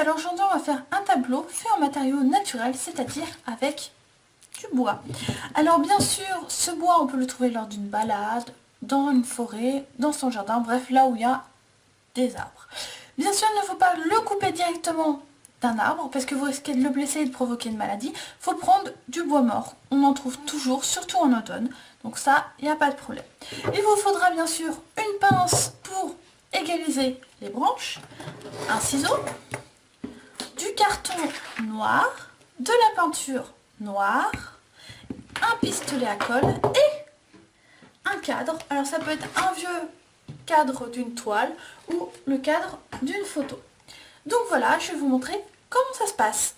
Alors aujourd'hui on va faire un tableau fait en matériaux naturels, c'est-à-dire avec du bois. Alors bien sûr, ce bois on peut le trouver lors d'une balade, dans une forêt, dans son jardin, bref là où il y a des arbres. Bien sûr il ne faut pas le couper directement d'un arbre parce que vous risquez de le blesser et de provoquer une maladie. Il faut prendre du bois mort, on en trouve toujours, surtout en automne, donc ça il n'y a pas de problème. Il vous faudra bien sûr une pince pour égaliser les branches, un ciseau, du carton noir, de la peinture noire, un pistolet à colle et un cadre. Alors ça peut être un vieux cadre d'une toile ou le cadre d'une photo. Donc voilà, je vais vous montrer comment ça se passe.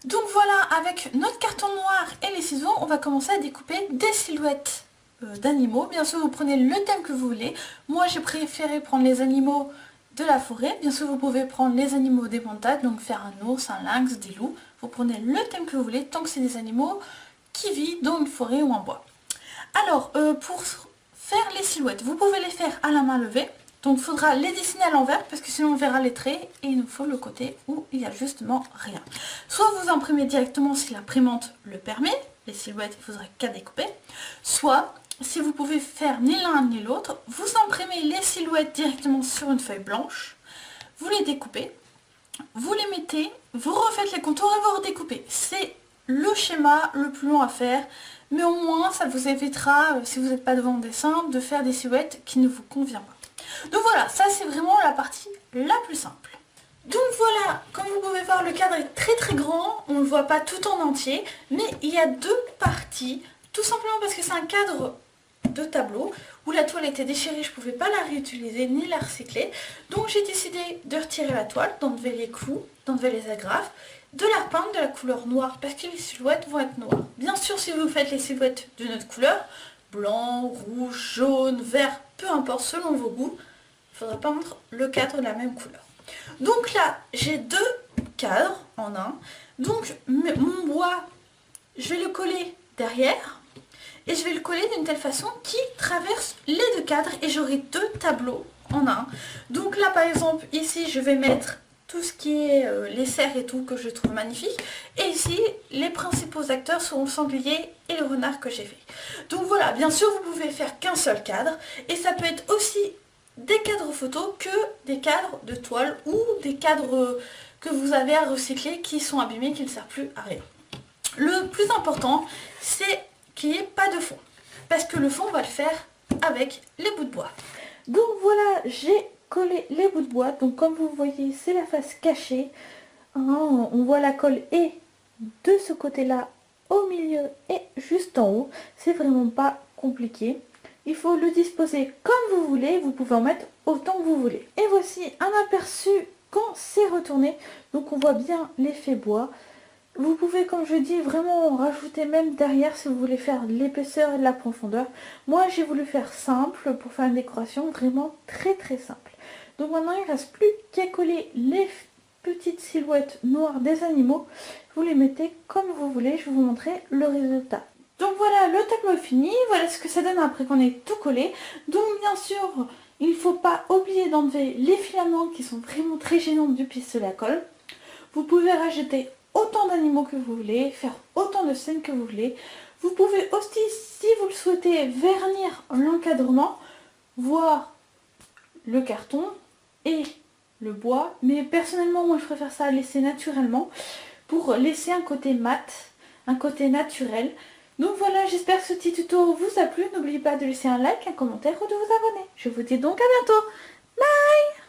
Donc voilà, avec notre carton noir et les ciseaux, on va commencer à découper des silhouettes d'animaux. Bien sûr, vous prenez le thème que vous voulez. Moi, j'ai préféré prendre les animaux de la forêt. Bien sûr, vous pouvez prendre les animaux des montagnes, donc faire un ours, un lynx, des loups. Vous prenez le thème que vous voulez, tant que c'est des animaux qui vivent dans une forêt ou en bois. Alors, pour faire les silhouettes, vous pouvez les faire à la main levée. Donc il faudra les dessiner à l'envers parce que sinon on verra les traits et il nous faut le côté où il n'y a justement rien. Soit vous imprimez directement si l'imprimante le permet, les silhouettes il ne faudra qu'à découper. Soit, si vous pouvez faire ni l'un ni l'autre, vous imprimez les silhouettes directement sur une feuille blanche, vous les découpez, vous les mettez, vous refaites les contours et vous redécoupez. C'est le schéma le plus long à faire, mais au moins ça vous évitera, si vous n'êtes pas devant le dessin, de faire des silhouettes qui ne vous conviennent pas. Donc voilà, ça c'est vraiment la partie la plus simple. Donc voilà, comme vous pouvez voir, le cadre est très grand, on ne le voit pas tout en entier, mais il y a deux parties, tout simplement parce que c'est un cadre de tableau où la toile était déchirée, je ne pouvais pas la réutiliser ni la recycler. Donc j'ai décidé de retirer la toile, d'enlever les clous, d'enlever les agrafes, de la repeindre de la couleur noire parce que les silhouettes vont être noires. Bien sûr, si vous faites les silhouettes d'une autre couleur, blanc, rouge, jaune, vert, peu importe, selon vos goûts, il faudra peindre le cadre de la même couleur. Donc là, j'ai deux cadres en un. Donc mon bois, je vais le coller derrière et je vais le coller d'une telle façon qu'il traverse les deux cadres et j'aurai deux tableaux en un. Donc là, par exemple, ici, je vais mettre tout ce qui est les cerfs et tout que je trouve magnifique. Et ici, les principaux acteurs seront le sanglier et le renard que j'ai fait. Donc voilà, bien sûr, vous pouvez faire qu'un seul cadre. Et ça peut être aussi des cadres photos que des cadres de toile ou des cadres que vous avez à recycler qui sont abîmés, qui ne servent plus à rien. Le plus important, c'est qu'il n'y ait pas de fond. Parce que le fond, on va le faire avec les bouts de bois. Donc voilà, j'ai collé les bouts de bois. Donc comme vous voyez, c'est la face cachée. On voit la colle et de ce côté-là, au milieu et juste en haut. C'est vraiment pas compliqué. Il faut le disposer comme vous voulez. Vous pouvez en mettre autant que vous voulez. Et voici un aperçu quand c'est retourné. Donc on voit bien l'effet bois. Vous pouvez, comme je dis, vraiment rajouter même derrière si vous voulez faire de l'épaisseur et de la profondeur. Moi, j'ai voulu faire simple pour faire une décoration vraiment très simple. Donc maintenant, il ne reste plus qu'à coller les petites silhouettes noires des animaux. Vous les mettez comme vous voulez. Je vais vous montrer le résultat. Donc voilà, le tableau est fini. Voilà ce que ça donne après qu'on ait tout collé. Donc bien sûr, il ne faut pas oublier d'enlever les filaments qui sont vraiment très gênants du pistolet à colle. Vous pouvez rajouter autant d'animaux que vous voulez, faire autant de scènes que vous voulez. Vous pouvez aussi, si vous le souhaitez, vernir l'encadrement, voire le carton et le bois. Mais personnellement, moi je préfère ça laisser naturellement pour laisser un côté mat, un côté naturel. Donc voilà, j'espère que ce petit tuto vous a plu. N'oubliez pas de laisser un like, un commentaire ou de vous abonner. Je vous dis donc à bientôt. Bye!